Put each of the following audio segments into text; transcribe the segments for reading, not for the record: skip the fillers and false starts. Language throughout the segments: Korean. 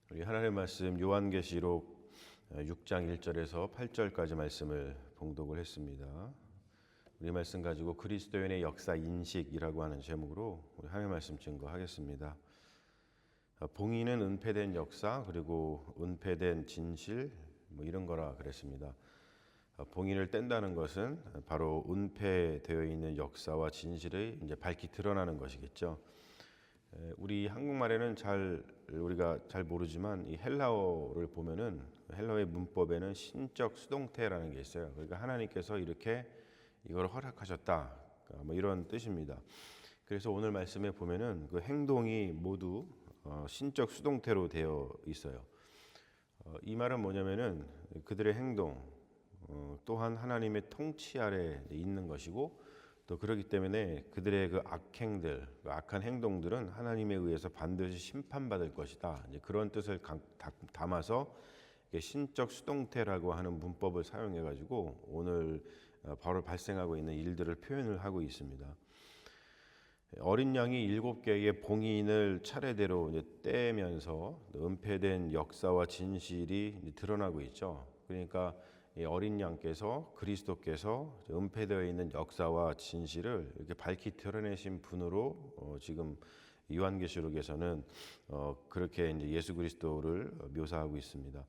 우리 하나님의 말씀 요한계시록 6장 1절에서 8절까지 말씀을 봉독을 했습니다. 우리 말씀 가지고 그리스도인의 역사 인식이라고 하는 제목으로 우리 하나님의 말씀 증거하겠습니다. 봉인은 은폐된 역사 그리고 은폐된 진실 이런 거라 그랬습니다. 봉인을 뗀다는 것은 바로 은폐되어 있는 역사와 진실이 이제 밝히 드러나는 것이겠죠. 우리 한국말에는 우리가 잘 모르지만 이 헬라어를 보면은 헬라어의 문법에는 신적 수동태라는 게 있어요. 그러니까 하나님께서 이렇게 이걸 허락하셨다, 이런 뜻입니다. 그래서 오늘 말씀에 보면은 그 행동이 모두 신적 수동태로 되어 있어요. 이 말은 뭐냐면은 그들의 행동 또한 하나님의 통치 아래 있는 것이고, 또 그렇기 때문에 그들의 그 악행들, 악한 행동들은 하나님에 의해서 반드시 심판받을 것이다. 이제 그런 뜻을 담아서 신적 수동태라고 하는 문법을 사용해 가지고 오늘 바로 발생하고 있는 일들을 표현을 하고 있습니다. 어린 양이 7개의 봉인을 차례대로 이제 떼면서 은폐된 역사와 진실이 드러나고 있죠. 그러니까 어린 양께서 그리스도께서 은폐되어 있는 역사와 진실을 이렇게 밝히 드러내신 분으로 지금 요한계시록에서는 그렇게 이제 예수 그리스도를 묘사하고 있습니다.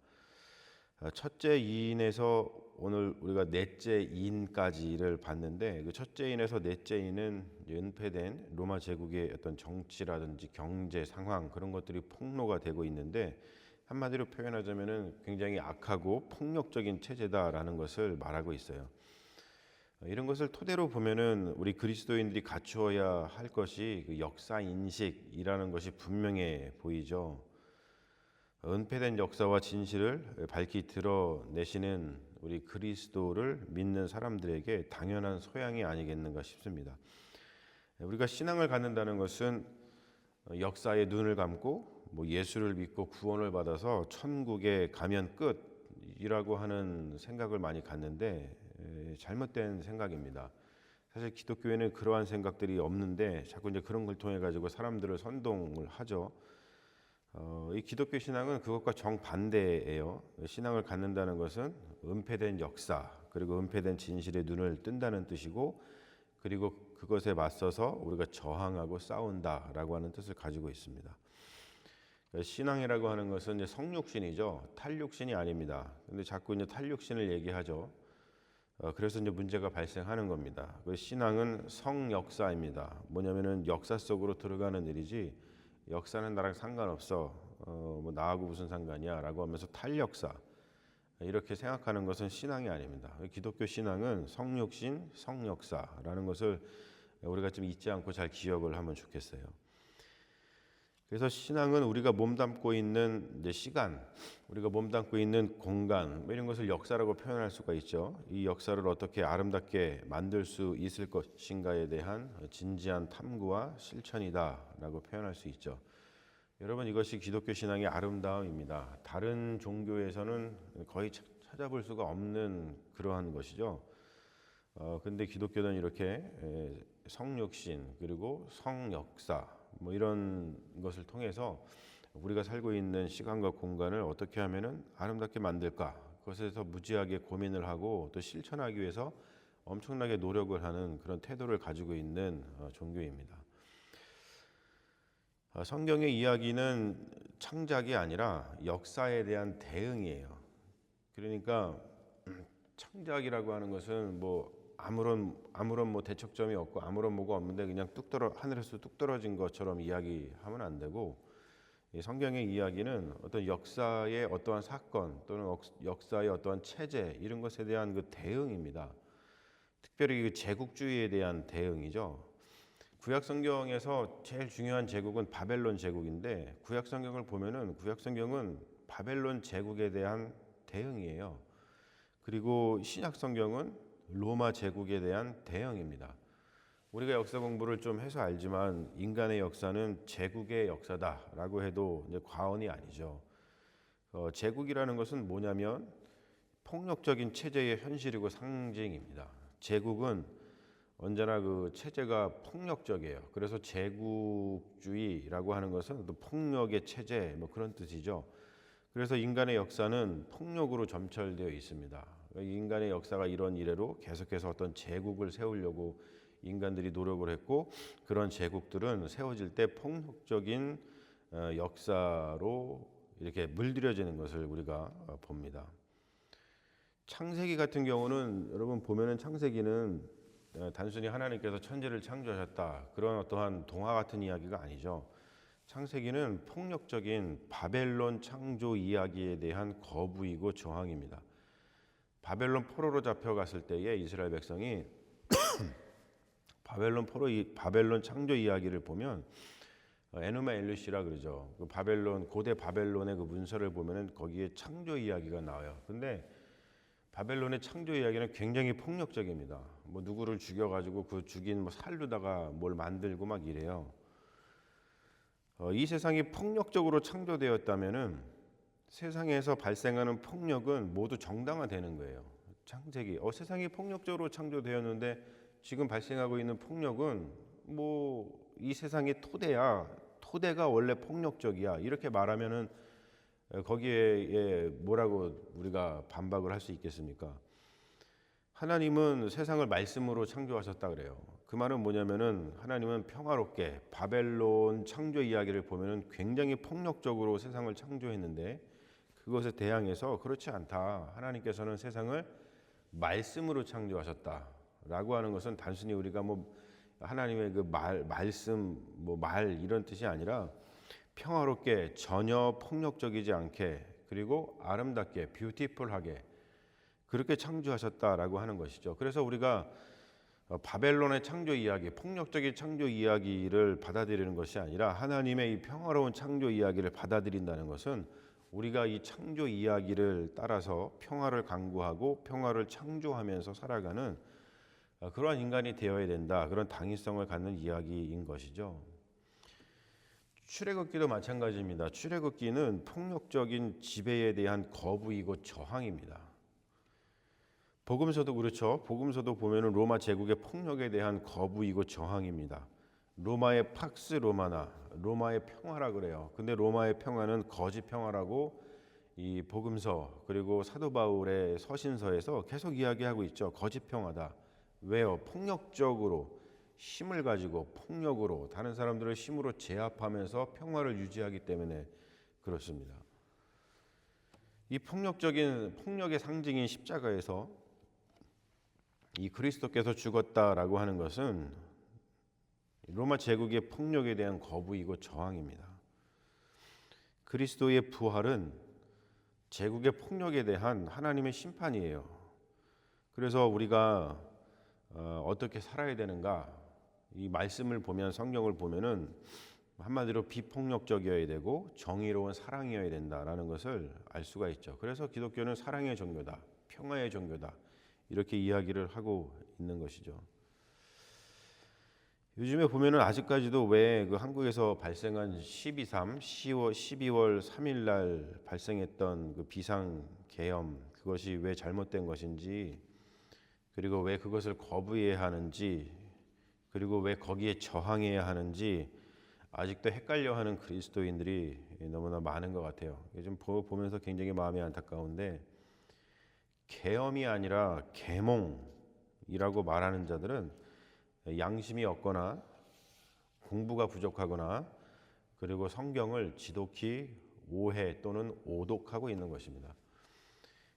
첫째 이인에서 오늘 우리가 넷째 이인까지를 봤는데, 그 첫째 이인에서 넷째 이인은 은폐된 로마 제국의 어떤 정치라든지 경제 상황 그런 것들이 폭로가 되고 있는데, 한마디로 표현하자면은 굉장히 악하고 폭력적인 체제다라는 것을 말하고 있어요. 이런 것을 토대로 보면은 우리 그리스도인들이 갖추어야 할 것이 그 역사 인식이라는 것이 분명해 보이죠. 은폐된 역사와 진실을 밝히 드러내시는 우리 그리스도를 믿는 사람들에게 당연한 소양이 아니겠는가 싶습니다. 우리가 신앙을 갖는다는 것은 역사에 눈을 감고 예수를 믿고 구원을 받아서 천국에 가면 끝이라고 하는 생각을 많이 갖는데 잘못된 생각입니다. 사실 기독교에는 그러한 생각들이 없는데 자꾸 이제 그런 걸 통해 가지고 사람들을 선동을 하죠. 이 기독교 신앙은 그것과 정반대예요. 신앙을 갖는다는 것은 은폐된 역사 그리고 은폐된 진실의 눈을 뜬다는 뜻이고, 그리고 그것에 맞서서 우리가 저항하고 싸운다라고 하는 뜻을 가지고 있습니다. 신앙이라고 하는 것은 이제 성육신이죠. 탈육신이 아닙니다. 근데 자꾸 이제 탈육신을 얘기하죠. 그래서 이제 문제가 발생하는 겁니다. 신앙은 성역사입니다. 뭐냐면은 역사 속으로 들어가는 일이지, 역사는 나랑 상관없어. 나하고 무슨 상관이야라고 하면서 탈역사 이렇게 생각하는 것은 신앙이 아닙니다. 기독교 신앙은 성육신, 성역사라는 것을 우리가 좀 잊지 않고 잘 기억을 하면 좋겠어요. 그래서 신앙은 우리가 몸담고 있는 이제 시간, 우리가 몸담고 있는 공간, 이런 것을 역사라고 표현할 수가 있죠. 이 역사를 어떻게 아름답게 만들 수 있을 것인가에 대한 진지한 탐구와 실천이다라고 표현할 수 있죠. 여러분, 이것이 기독교 신앙의 아름다움입니다. 다른 종교에서는 거의 찾아볼 수가 없는 그러한 것이죠. 근데 기독교는 이렇게 성육신 그리고 성역사 이런 것을 통해서 우리가 살고 있는 시간과 공간을 어떻게 하면은 아름답게 만들까, 그것에 더 무지하게 고민을 하고 또 실천하기 위해서 엄청나게 노력을 하는 그런 태도를 가지고 있는 종교입니다. 성경의 이야기는 창작이 아니라 역사에 대한 대응이에요. 그러니까 창작이라고 하는 것은 아무런 대척점이 없고 아무런 뭐가 없는데 그냥 하늘에서 뚝 떨어진 것처럼 이야기하면 안 되고, 이 성경의 이야기는 어떤 역사의 어떠한 사건 또는 역사의 어떠한 체제 이런 것에 대한 그 대응입니다. 특별히 그 제국주의에 대한 대응이죠. 구약 성경에서 제일 중요한 제국은 바벨론 제국인데, 구약 성경을 보면은 구약 성경은 바벨론 제국에 대한 대응이에요. 그리고 신약 성경은 로마 제국에 대한 대응입니다. 우리가 역사 공부를 좀 해서 알지만 인간의 역사는 제국의 역사다라고 해도 이제 과언이 아니죠. 제국이라는 것은 뭐냐면 폭력적인 체제의 현실이고 상징입니다. 제국은 언제나 그 체제가 폭력적이에요. 그래서 제국주의라고 하는 것은 또 폭력의 체제 뭐 그런 뜻이죠. 그래서 인간의 역사는 폭력으로 점철되어 있습니다. 인간의 역사가 이런 이래로 계속해서 어떤 제국을 세우려고 인간들이 노력을 했고, 그런 제국들은 세워질 때 폭력적인 역사로 이렇게 물들여지는 것을 우리가 봅니다. 창세기 같은 경우는 여러분 보면은 창세기는 단순히 하나님께서 천지를 창조하셨다, 그런 어떠한 동화 같은 이야기가 아니죠. 창세기는 폭력적인 바벨론 창조 이야기에 대한 거부이고 저항입니다. 바벨론 포로로 잡혀갔을 때에 이스라엘 백성이 바벨론 창조 이야기를 보면 에누마 엘리시라 그러죠. 그 바벨론, 고대 바벨론의 그 문서를 보면은 거기에 창조 이야기가 나와요. 근데 바벨론의 창조 이야기는 굉장히 폭력적입니다. 뭐 누구를 죽여가지고 그 죽인 뭐 살루다가 뭘 만들고 막 이래요. 이 세상이 폭력적으로 창조되었다면은 세상에서 발생하는 폭력은 모두 정당화되는 거예요. 창세기, 세상이 폭력적으로 창조되었는데 지금 발생하고 있는 폭력은 뭐 이 세상의 토대야. 토대가 원래 폭력적이야. 이렇게 말하면은 거기에 뭐라고 우리가 반박을 할 수 있겠습니까? 하나님은 세상을 말씀으로 창조하셨다 그래요. 그 말은 뭐냐면은 하나님은 평화롭게 바벨론 창조 이야기를 보면은 굉장히 폭력적으로 세상을 창조했는데 그것에 대항해서 그렇지 않다. 하나님께서는 세상을 말씀으로 창조하셨다라고 하는 것은 단순히 우리가 뭐 하나님의 그 말씀 뭐 말 이런 뜻이 아니라 평화롭게 전혀 폭력적이지 않게 그리고 아름답게 뷰티풀하게 그렇게 창조하셨다라고 하는 것이죠. 그래서 우리가 바벨론의 창조 이야기, 폭력적인 창조 이야기를 받아들이는 것이 아니라 하나님의 이 평화로운 창조 이야기를 받아들인다는 것은 우리가 이 창조 이야기를 따라서 평화를 강구하고 평화를 창조하면서 살아가는 그러한 인간이 되어야 된다. 그런 당위성을 갖는 이야기인 것이죠. 출애굽기도 마찬가지입니다. 출애굽기는 폭력적인 지배에 대한 거부이고 저항입니다. 복음서도 그렇죠. 복음서도 보면은 로마 제국의 폭력에 대한 거부이고 저항입니다. 로마의 팍스 로마나 로마의 평화라 그래요. 근데 로마의 평화는 거짓 평화라고 이 복음서 그리고 사도 바울의 서신서에서 계속 이야기하고 있죠. 거짓 평화다. 왜요? 폭력적으로 힘을 가지고 폭력으로 다른 사람들을 힘으로 제압하면서 평화를 유지하기 때문에 그렇습니다. 이 폭력의 상징인 십자가에서 이 그리스도께서 죽었다라고 하는 것은 로마 제국의 폭력에 대한 거부이고 저항입니다. 그리스도의 부활은 제국의 폭력에 대한 하나님의 심판이에요. 그래서 우리가 어떻게 살아야 되는가? 이 말씀을 보면 성경을 보면은 한마디로 비폭력적이어야 되고 정의로운 사랑이어야 된다라는 것을 알 수가 있죠. 그래서 기독교는 사랑의 종교다, 평화의 종교다 이렇게 이야기를 하고 있는 것이죠. 요즘에 보면은 아직까지도 왜 그 한국에서 발생한 12월 3일 날 발생했던 그 비상 계엄 그것이 왜 잘못된 것인지 그리고 왜 그것을 거부해야 하는지 그리고 왜 거기에 저항해야 하는지 아직도 헷갈려하는 그리스도인들이 너무나 많은 것 같아요. 좀 보면서 굉장히 마음이 안타까운데 계엄이 아니라 계몽이라고 말하는 자들은 양심이 없거나 공부가 부족하거나 그리고 성경을 지독히 오해 또는 오독하고 있는 것입니다.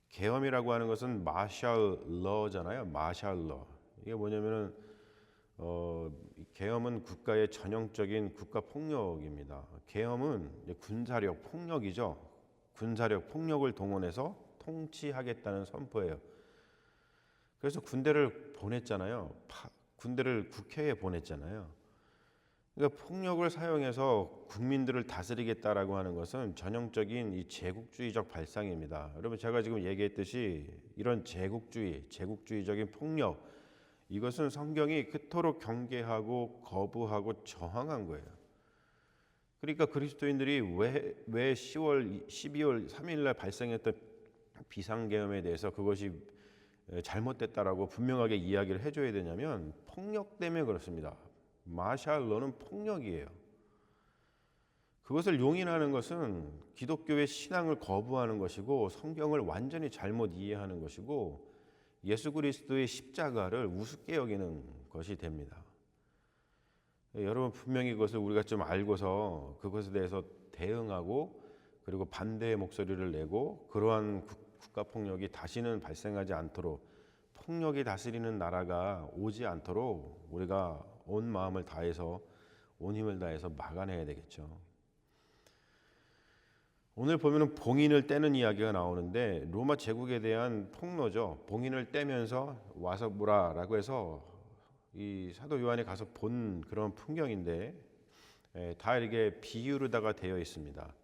계엄이라고 하는 것은 마샬 러잖아요. 마샬 러. 이게 뭐냐면은 계엄은 국가의 전형적인 국가 폭력입니다. 계엄은 군사력 폭력이죠. 군사력 폭력을 동원해서 통치하겠다는 선포예요. 그래서 군대를 보냈잖아요. 군대를 국회에 보냈잖아요. 그러니까 폭력을 사용해서 국민들을 다스리겠다라고 하는 것은 전형적인 이 제국주의적 발상입니다. 여러분 제가 지금 얘기했듯이 이런 제국주의적인 폭력 이것은 성경이 그토록 경계하고 거부하고 저항한 거예요. 그러니까 그리스도인들이 왜 12월 3일 날 발생했던 비상계엄에 대해서 그것이 잘못됐다라고 분명하게 이야기를 해줘야 되냐면 폭력 때문에 그렇습니다. 마샬러는 폭력이에요. 그것을 용인하는 것은 기독교의 신앙을 거부하는 것이고 성경을 완전히 잘못 이해하는 것이고 예수 그리스도의 십자가를 우습게 여기는 것이 됩니다. 여러분 분명히 그것을 우리가 좀 알고서 그것에 대해서 대응하고 그리고 반대의 목소리를 내고 그러한 국가폭력이 다시는 발생하지 않도록 폭력이 다스리는 나라가 오지 않도록 우리가 온 마음을 다해서 온 힘을 다해서 막아내야 되겠죠. 오늘 보면은 봉인을 떼는 이야기가 나오는데 로마 제국에 대한 폭로죠. 봉인을 떼면서 와서 보라라고 해서 이 사도 요한이 가서 본 그런 풍경인데 다 이렇게 비유로다가 되어 있습니다.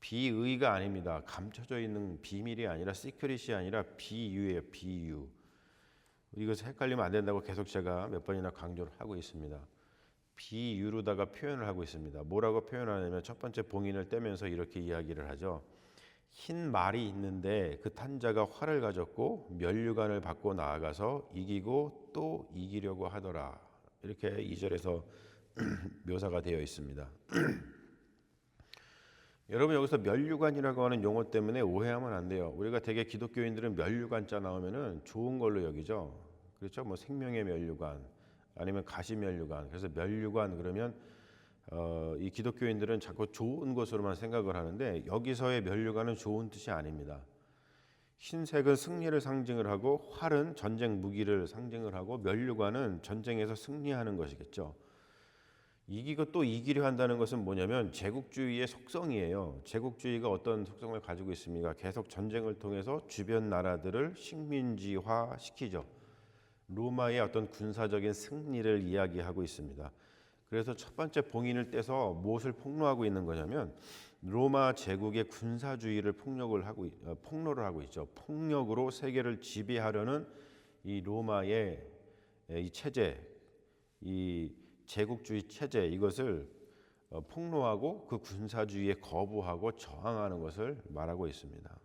비의가 아닙니다. 감춰져 있는 비밀이 아니라 시크릿이 아니라 비유예요. 비유. 이것을 헷갈리면 안 된다고 계속 제가 몇 번이나 강조를 하고 있습니다. 비유로다가 표현을 하고 있습니다. 뭐라고 표현하냐면 첫 번째 봉인을 떼면서 이렇게 이야기를 하죠. 흰 말이 있는데 그 탄자가 활을 가졌고 면류관을 받고 나아가서 이기고 또 이기려고 하더라. 이렇게 2절에서 묘사가 되어 있습니다. 여러분 여기서 면류관이라고 하는 용어 때문에 오해하면 안 돼요. 우리가 대개 기독교인들은 면류관자 나오면은 좋은 걸로 여기죠. 그렇죠? 뭐 생명의 면류관 아니면 가시 면류관. 그래서 면류관 그러면 이 기독교인들은 자꾸 좋은 것으로만 생각을 하는데 여기서의 면류관은 좋은 뜻이 아닙니다. 흰색은 승리를 상징을 하고 활은 전쟁 무기를 상징을 하고 면류관은 전쟁에서 승리하는 것이겠죠. 이기고 또 이기려 한다는 것은 뭐냐면 제국주의의 속성이에요. 제국주의가 어떤 속성을 가지고 있습니까? 계속 전쟁을 통해서 주변 나라들을 식민지화 시키죠. 로마의 어떤 군사적인 승리를 이야기하고 있습니다. 그래서 첫 번째 봉인을 떼서 무엇을 폭로하고 있는 거냐면 로마 제국의 군사주의를 폭로를 하고 있죠. 폭력으로 세계를 지배하려는 이 로마의 이 체제, 이 제국주의 체제 이것을 폭로하고 그 군사주의에 거부하고 저항하는 것을 말하고 있습니다.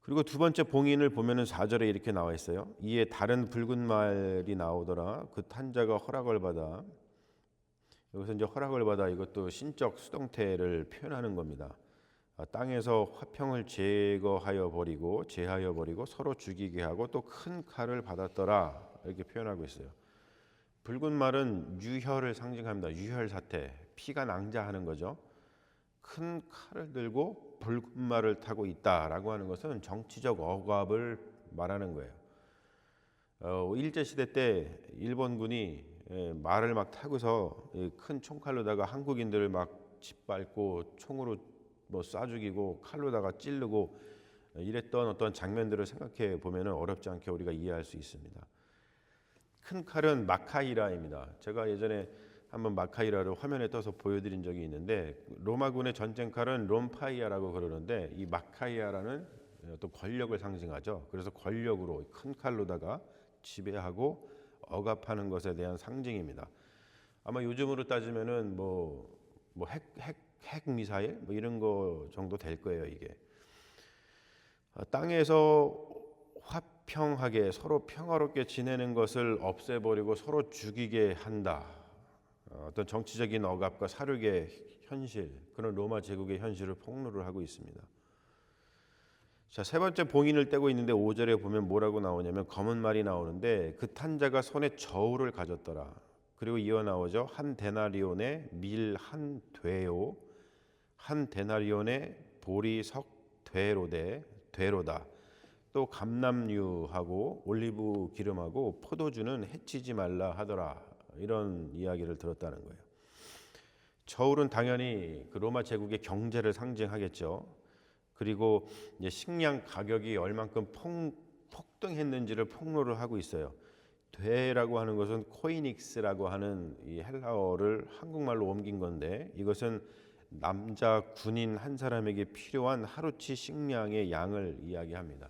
그리고 두 번째 봉인을 보면은 4절에 이렇게 나와 있어요. 이에 다른 붉은 말이 나오더라. 그 탄자가 허락을 받아. 여기서 이제 허락을 받아 이것도 신적 수동태를 표현하는 겁니다. 땅에서 화평을 제하여 버리고 서로 죽이게 하고 또 큰 칼을 받았더라. 이렇게 표현하고 있어요. 붉은 말은 유혈을 상징합니다. 유혈 사태, 피가 낭자하는 거죠. 큰 칼을 들고 붉은 말을 타고 있다라고 하는 것은 정치적 억압을 말하는 거예요. 일제시대 때 일본군이 말을 막 타고서 큰 총칼로다가 한국인들을 막 짓밟고 총으로 뭐 쏴 죽이고 칼로다가 찌르고 이랬던 어떤 장면들을 생각해 보면 어렵지 않게 우리가 이해할 수 있습니다. 큰 칼은 마카이라입니다. 제가 예전에 한번 마카이라를 화면에 떠서 보여드린 적이 있는데 로마군의 전쟁 칼은 롬파이아라고 그러는데 이 마카이아라는 어떤 권력을 상징하죠. 그래서 권력으로 큰 칼로다가 지배하고 억압하는 것에 대한 상징입니다. 아마 요즘으로 따지면은 핵 미사일 뭐 이런 거 정도 될 거예요. 이게 땅에서 화평하게 서로 평화롭게 지내는 것을 없애버리고 서로 죽이게 한다. 어떤 정치적인 억압과 사륙의 현실, 그런 로마 제국의 현실을 폭로를 하고 있습니다. 자, 세 번째 봉인을 떼고 있는데 5절에 보면 뭐라고 나오냐면 검은 말이 나오는데 그 탄자가 손에 저울을 가졌더라. 그리고 이어 나오죠. 한 데나리온에 밀 한 되요, 한 데나리온에 보리 석 되로다. 또 감람류하고 올리브 기름하고 포도주는 해치지 말라 하더라. 이런 이야기를 들었다는 거예요. 저울은 당연히 그 로마 제국의 경제를 상징하겠죠. 그리고 이제 식량 가격이 얼만큼 폭등했는지를 폭로를 하고 있어요. 되라고 하는 것은 코이닉스라고 하는 이 헬라어를 한국말로 옮긴 건데 이것은 남자 군인 한 사람에게 필요한 하루치 식량의 양을 이야기합니다.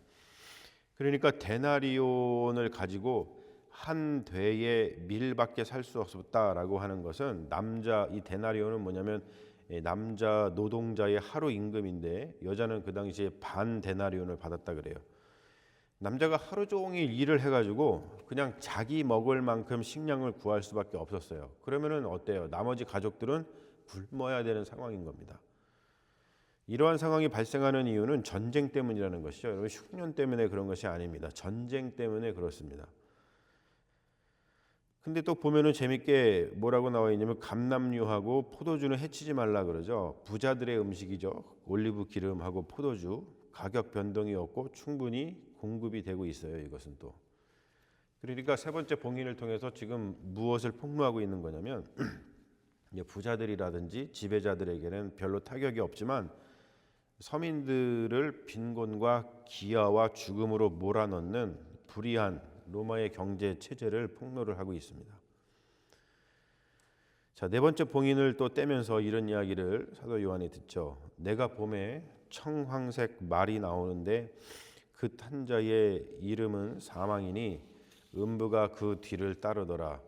그러니까 데나리온을 가지고 한 되의 밀밖에 살 수 없었다라고 하는 것은 이 데나리온은 뭐냐면 남자 노동자의 하루 임금인데 여자는 그 당시에 반 데나리온을 받았다 그래요. 남자가 하루 종일 일을 해가지고 그냥 자기 먹을 만큼 식량을 구할 수밖에 없었어요. 그러면은 어때요? 나머지 가족들은 굶어야 되는 상황인 겁니다. 이러한 상황이 발생하는 이유는 전쟁 때문이라는 것이죠. 여러분, 흉년 때문에 그런 것이 아닙니다. 전쟁 때문에 그렇습니다. 근데 또 보면은 재밌게 뭐라고 나와 있냐면 감람류하고 포도주는 해치지 말라 그러죠. 부자들의 음식이죠. 올리브 기름하고 포도주, 가격 변동이 없고 충분히 공급이 되고 있어요. 이것은 또. 그러니까 세 번째 봉인을 통해서 지금 무엇을 폭로하고 있는 거냐면 부자들이라든지 지배자들에게는 별로 타격이 없지만 서민들을 빈곤과 기아와 죽음으로 몰아넣는 불의한 로마의 경제 체제를 폭로를 하고 있습니다. 자, 네 번째 봉인을 또 떼면서 이런 이야기를 사도 요한이 듣죠. 내가 봄에 청황색 말이 나오는데 그 탄 자의 이름은 사망이니 음부가 그 뒤를 따르더라.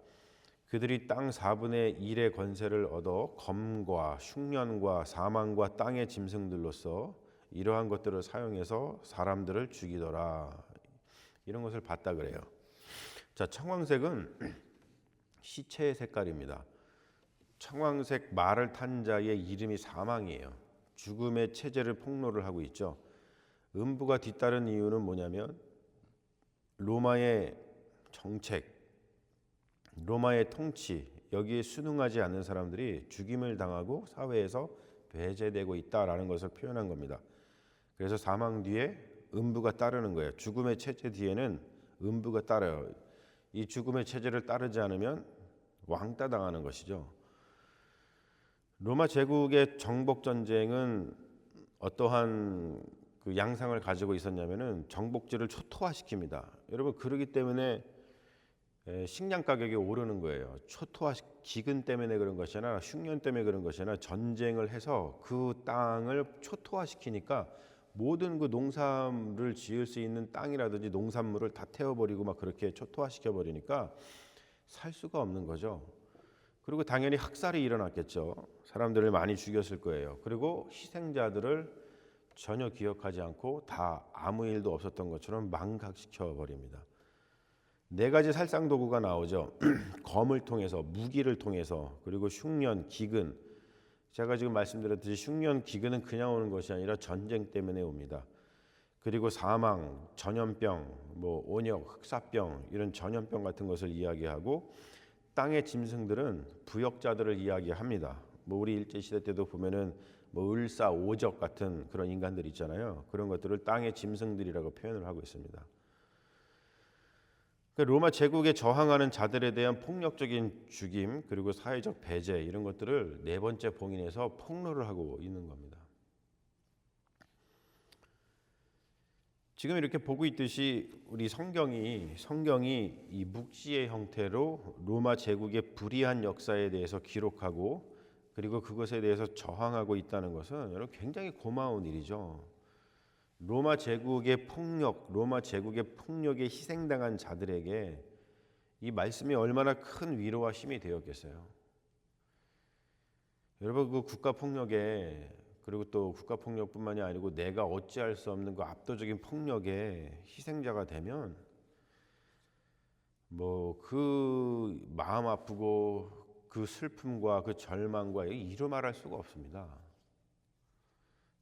그들이 땅 4분의 1의 권세를 얻어 검과 흉년과 사망과 땅의 짐승들로서 이러한 것들을 사용해서 사람들을 죽이더라. 이런 것을 봤다 그래요. 자, 청황색은 시체의 색깔입니다. 청황색 말을 탄 자의 이름이 사망이에요. 죽음의 체제를 폭로를 하고 있죠. 음부가 뒤따른 이유는 뭐냐면 로마의 정책, 로마의 통치, 여기에 순응하지 않는 사람들이 죽임을 당하고 사회에서 배제되고 있다라는 것을 표현한 겁니다. 그래서 사망 뒤에 음부가 따르는 거예요. 죽음의 체제 뒤에는 음부가 따라요. 이 죽음의 체제를 따르지 않으면 왕따 당하는 것이죠. 로마 제국의 정복 전쟁은 어떠한 그 양상을 가지고 있었냐면은 정복지를 초토화시킵니다. 여러분, 그러기 때문에 식량 가격이 오르는 거예요. 기근 때문에 그런 것이 아니라 흉년 때문에 그런 것이 아니라 전쟁을 해서 그 땅을 초토화시키니까 모든 그 농산물을 지을 수 있는 땅이라든지 농산물을 다 태워버리고 막 그렇게 초토화시켜 버리니까 살 수가 없는 거죠. 그리고 당연히 학살이 일어났겠죠. 사람들을 많이 죽였을 거예요. 그리고 희생자들을 전혀 기억하지 않고 다 아무 일도 없었던 것처럼 망각시켜 버립니다. 네 가지 살상 도구가 나오죠. 검을 통해서, 무기를 통해서, 그리고 흉년, 기근. 제가 지금 말씀드렸듯이 흉년, 기근은 그냥 오는 것이 아니라 전쟁 때문에 옵니다. 그리고 사망, 전염병, 온역, 흑사병 이런 전염병 같은 것을 이야기하고 땅의 짐승들은 부역자들을 이야기합니다. 우리 일제 시대 때도 보면은 을사, 오적 같은 그런 인간들 있잖아요. 그런 것들을 땅의 짐승들이라고 표현을 하고 있습니다. 로마 제국에 저항하는 자들에 대한 폭력적인 죽임 그리고 사회적 배제 이런 것들을 네 번째 봉인에서 폭로를 하고 있는 겁니다. 지금 이렇게 보고 있듯이 우리 성경이 이 묵시의 형태로 로마 제국의 불의한 역사에 대해서 기록하고 그리고 그것에 대해서 저항하고 있다는 것은 여러분 굉장히 고마운 일이죠. 로마 제국의 폭력에 희생당한 자들에게 이 말씀이 얼마나 큰 위로와 힘이 되었겠어요. 여러분, 그 국가 폭력에 그리고 또 국가 폭력뿐만이 아니고 내가 어찌할 수 없는 그 압도적인 폭력에 희생자가 되면 그 마음 아프고 그 슬픔과 그 절망과 이루 말할 수가 없습니다.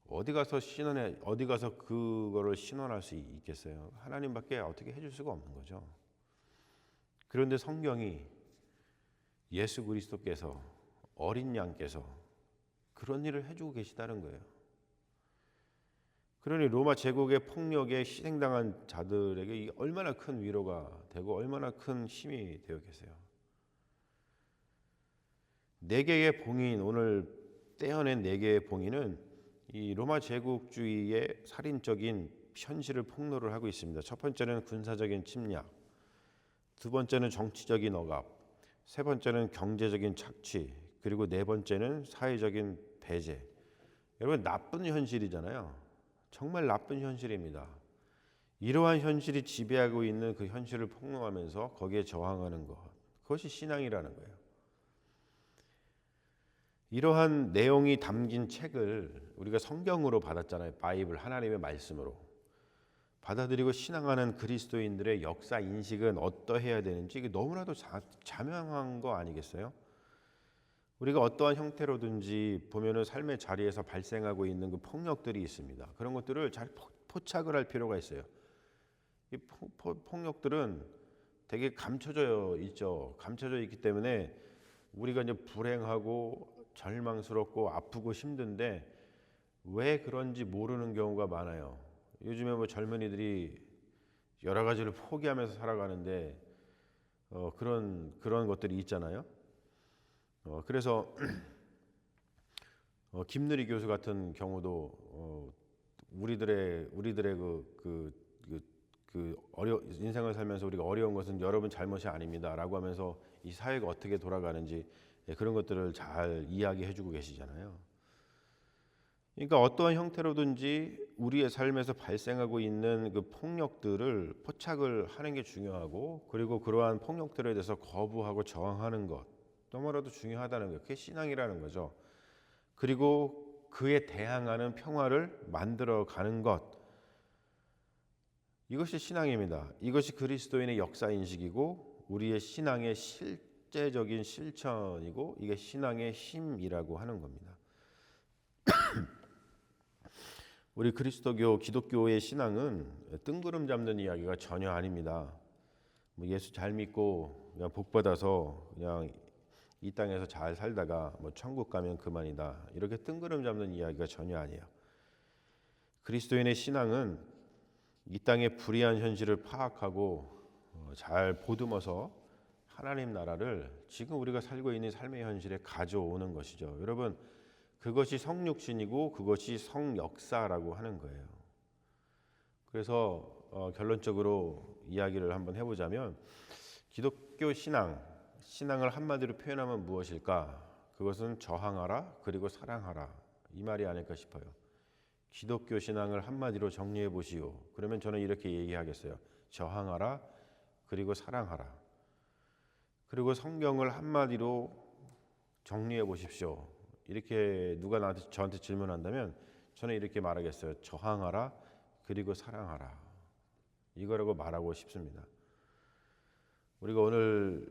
어디 가서 그거를 신원할 수 있겠어요? 하나님밖에 어떻게 해줄 수가 없는 거죠. 그런데 성경이 예수 그리스도께서 어린 양께서 그런 일을 해주고 계시다는 거예요. 그러니 로마 제국의 폭력에 희생당한 자들에게 얼마나 큰 위로가 되고 얼마나 큰 힘이 되어 계세요. 네 개의 봉인, 오늘 떼어낸 네 개의 봉인은 이 로마 제국주의의 살인적인 현실을 폭로를 하고 있습니다. 첫 번째는 군사적인 침략, 두 번째는 정치적인 억압, 세 번째는 경제적인 착취, 그리고 네 번째는 사회적인 배제. 여러분, 나쁜 현실이잖아요. 정말 나쁜 현실입니다. 이러한 현실이 지배하고 있는 그 현실을 폭로하면서 거기에 저항하는 것, 그것이 신앙이라는 거예요. 이러한 내용이 담긴 책을 우리가 성경으로 받았잖아요. 바이블, 하나님의 말씀으로. 받아들이고 신앙하는 그리스도인들의 역사 인식은 어떠해야 되는지 이게 너무나도 자명한 거 아니겠어요? 우리가 어떠한 형태로든지 보면은 삶의 자리에서 발생하고 있는 그 폭력들이 있습니다. 그런 것들을 잘 포착을 할 필요가 있어요. 이 폭력들은 되게 감춰져 있죠. 감춰져 있기 때문에 우리가 이제 불행하고 절망스럽고 아프고 힘든데 왜 그런지 모르는 경우가 많아요. 요즘에 뭐 젊은이들이 여러 가지를 포기하면서 살아가는데 그런 것들이 있잖아요. 그래서 김누리 교수 같은 경우도 우리들의 인생을 살면서 우리가 어려운 것은 여러분 잘못이 아닙니다라고 하면서 이 사회가 어떻게 돌아가는지 그런 것들을 잘 이야기해주고 계시잖아요. 그러니까 어떠한 형태로든지 우리의 삶에서 발생하고 있는 그 폭력들을 포착을 하는 게 중요하고, 그리고 그러한 폭력들에 대해서 거부하고 저항하는 것 너무나도 중요하다는 거예요. 그게 신앙이라는 거죠. 그리고 그에 대항하는 평화를 만들어가는 것, 이것이 신앙입니다. 이것이 그리스도인의 역사 인식이고 우리의 신앙의 실제적인 실천이고 이게 신앙의 힘이라고 하는 겁니다. 우리 그리스도교 기독교의 신앙은 뜬구름 잡는 이야기가 전혀 아닙니다. 뭐 예수 잘 믿고 그냥 복 받아서 그냥 이 땅에서 잘 살다가 뭐 천국 가면 그만이다, 이렇게 뜬구름 잡는 이야기가 전혀 아니에요. 그리스도인의 신앙은 이 땅의 불의한 현실을 파악하고 잘 보듬어서 하나님 나라를 지금 우리가 살고 있는 삶의 현실에 가져오는 것이죠. 여러분, 그것이 성육신이고 그것이 성역사라고 하는 거예요. 그래서 결론적으로 이야기를 한번 해보자면 기독교 신앙을 한마디로 표현하면 무엇일까? 그것은 저항하라 그리고 사랑하라, 이 말이 아닐까 싶어요. 기독교 신앙을 한마디로 정리해 보시오. 그러면 저는 이렇게 얘기하겠어요. 저항하라 그리고 사랑하라. 그리고 성경을 한마디로 정리해 보십시오. 이렇게 누가 저한테 질문한다면 저는 이렇게 말하겠어요. 저항하라 그리고 사랑하라, 이거라고 말하고 싶습니다. 우리가 오늘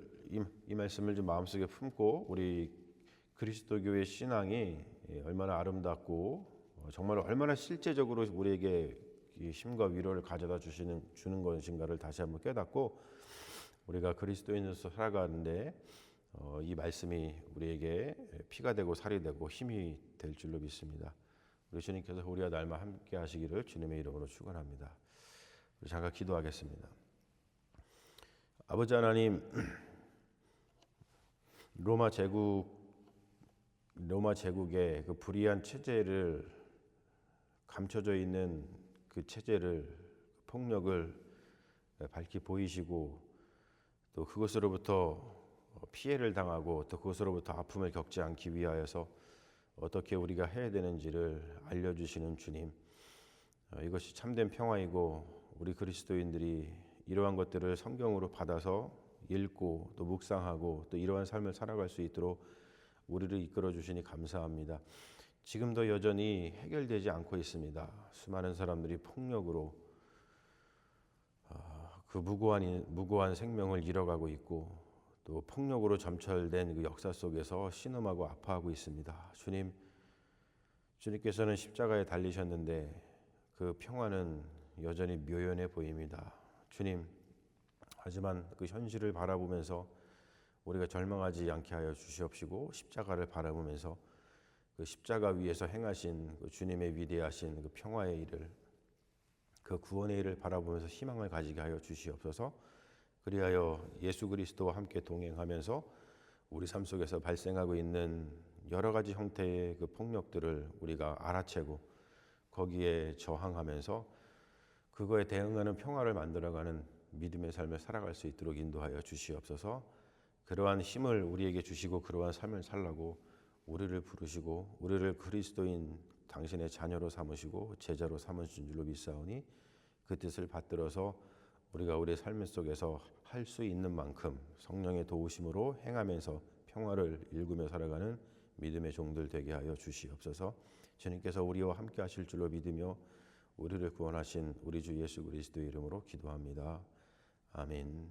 이 말씀을 좀 마음속에 품고 우리 그리스도교의 신앙이 얼마나 아름답고 정말 얼마나 실제적으로 우리에게 힘과 위로를 가져다 주는 것인가를 다시 한번 깨닫고 우리가 그리스도인으로서 살아가는데 이 말씀이 우리에게 피가 되고 살이 되고 힘이 될 줄로 믿습니다. 우리 주님께서 우리와 날마 함께 하시기를 주님의 이름으로 축원합니다. 우리 잠깐 기도하겠습니다. 아버지 하나님, 로마 제국의 그 불의한 체제를, 감춰져 있는 그 체제를, 폭력을 밝히 보이시고 또 그것으로부터 피해를 당하고 또 그것으로부터 아픔을 겪지 않기 위하여서 어떻게 우리가 해야 되는지를 알려주시는 주님, 이것이 참된 평화이고 우리 그리스도인들이 이러한 것들을 성경으로 받아서 읽고 또 묵상하고 또 이러한 삶을 살아갈 수 있도록 우리를 이끌어 주시니 감사합니다. 지금도 여전히 해결되지 않고 있습니다. 수많은 사람들이 폭력으로 그 무고한 생명을 잃어가고 있고 또 폭력으로 점철된 그 역사 속에서 신음하고 아파하고 있습니다. 주님께서는 십자가에 달리셨는데 그 평화는 여전히 묘연해 보입니다. 주님, 하지만 그 현실을 바라보면서 우리가 절망하지 않게 하여 주시옵시고 십자가를 바라보면서 그 십자가 위에서 행하신 그 주님의 위대하신 그 평화의 일을, 그 구원의 일을 바라보면서 희망을 가지게 하여 주시옵소서. 그리하여 예수 그리스도와 함께 동행하면서 우리 삶 속에서 발생하고 있는 여러 가지 형태의 그 폭력들을 우리가 알아채고 거기에 저항하면서 그거에 대응하는 평화를 만들어가는 믿음의 삶을 살아갈 수 있도록 인도하여 주시옵소서. 그러한 힘을 우리에게 주시고 그러한 삶을 살라고 우리를 부르시고 우리를 그리스도인 당신의 자녀로 삼으시고 제자로 삼으신 줄로 믿사오니 그 뜻을 받들어서 우리가 우리의 삶 속에서 할 수 있는 만큼 성령의 도우심으로 행하면서 평화를 일구며 살아가는 믿음의 종들 되게 하여 주시옵소서. 주님께서 우리와 함께 하실 줄로 믿으며 우리를 구원하신 우리 주 예수 그리스도의 이름으로 기도합니다. 아멘.